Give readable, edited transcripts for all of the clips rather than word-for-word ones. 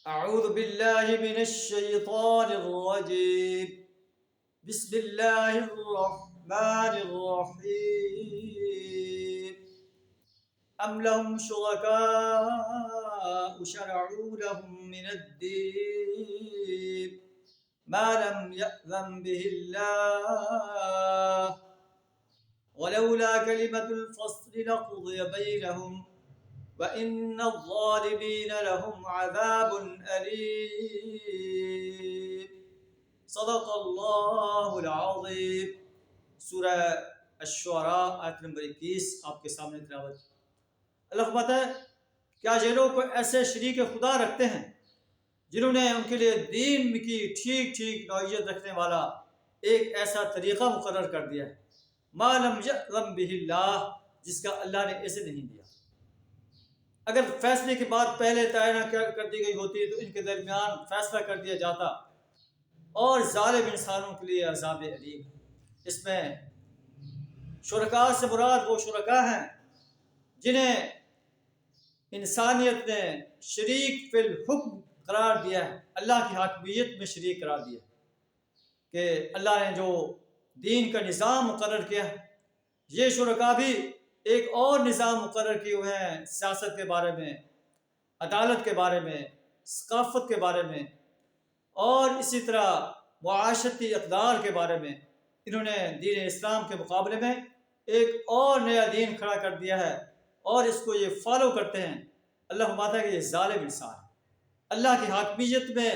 أعوذ بالله من الشيطان الرجيم. بسم الله الرحمن الرحيم. أم لهم شركاء شرعوا لهم من الدين ما لم يأذن به الله ولولا كلمة الفصل لقضي بينهم وَإِنَّ الظَّالِمِينَ لَهُمْ عَذَابٌ أَلِيمٌ. صدق اللہ العظیم. سورہ الشعراء آیت نمبر 21 آپ کے سامنے تلاوت. اللہ فرماتا ہے کیا یہ لوگ کوئی ایسے شریک خدا رکھتے ہیں جنہوں نے ان کے لیے دین کی ٹھیک ٹھیک نوعیت رکھنے والا ایک ایسا طریقہ مقرر کر دیا ہے مَا لَمْ يَأْذَن بِهِ اللَّهُ، جس کا اللہ نے اسے نہیں دیا. اگر فیصلے کی بات پہلے طے نہ کر دی گئی ہوتی تو ان کے درمیان فیصلہ کر دیا جاتا. اور ظالم انسانوں کے لیے عذاب علیم. اس میں شرکاء سے مراد وہ شرکاء ہیں جنہیں انسانیت نے شریک فی الحکم قرار دیا ہے، اللہ کی حاکمیت میں شریک قرار دیا کہ اللہ نے جو دین کا نظام مقرر کیا ہے، یہ شرکاء بھی ایک اور نظام مقرر کیے ہوئے ہیں سیاست کے بارے میں، عدالت کے بارے میں، ثقافت کے بارے میں، اور اسی طرح معاشرتی اقدار کے بارے میں. انہوں نے دین اسلام کے مقابلے میں ایک اور نیا دین کھڑا کر دیا ہے اور اس کو یہ فالو کرتے ہیں. اللہ فرماتا ہے کہ یہ ظالم انسان ہے. اللہ کی حاکمیت میں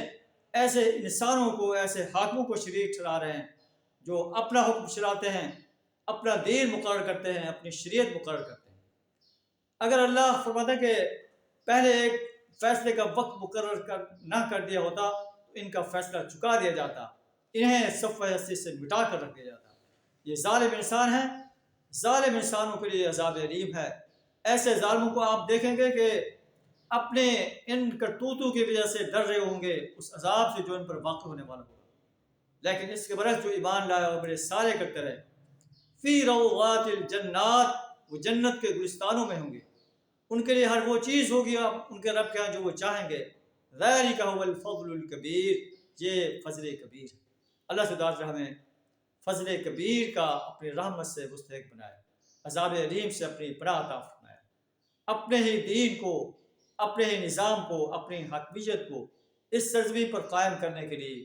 ایسے انسانوں کو، ایسے حاکموں کو شریک ٹھہرا رہے ہیں جو اپنا حکم چلاتے ہیں، اپنا دین مقرر کرتے ہیں، اپنی شریعت مقرر کرتے ہیں. اگر اللہ فرماتا ہے کہ پہلے ایک فیصلے کا وقت مقرر نہ کر دیا ہوتا تو ان کا فیصلہ چکا دیا جاتا، انہیں صفحہ ہستی سے مٹا کر رکھ دیا جاتا. یہ ظالم انسان ہیں. ظالم انسانوں کے لیے عذاب علیم ہے. ایسے ظالموں کو آپ دیکھیں گے کہ اپنے ان کرتوتوں کی وجہ سے ڈر رہے ہوں گے اس عذاب سے جو ان پر واقع ہونے والا ہوگا. لیکن اس کے برعکس جو ایمان لائے اور بڑے سارے کرتے رہے، فی روضات الجنات، وہ جنت کے گلستانوں میں ہوں گے. ان کے لیے ہر وہ چیز ہوگی ان کے رب کے ہاں جو وہ چاہیں گے. ذالک هو الفضل الکبیر، یہ فضل کبیر. اللہ سے دعا ہمیں فضل کبیر کا اپنی رحمت سے مستحق بنائے، عذاب علیم سے اپنی پناہ عطا فرمائے. اپنے ہی دین کو، اپنے ہی نظام کو، اپنی حاکمیت کو اس سرزمین پر قائم کرنے کے لیے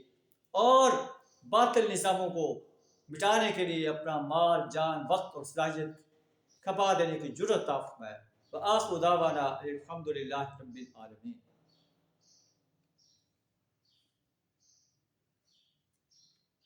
اور باطل نظاموں کو مٹانے کے لیے اپنا مال، جان، وقت اور صلاحیت کھپا دینے کی جرأت عطا فرمائے. وآخر دعوانا الحمد للہ رب العالمین.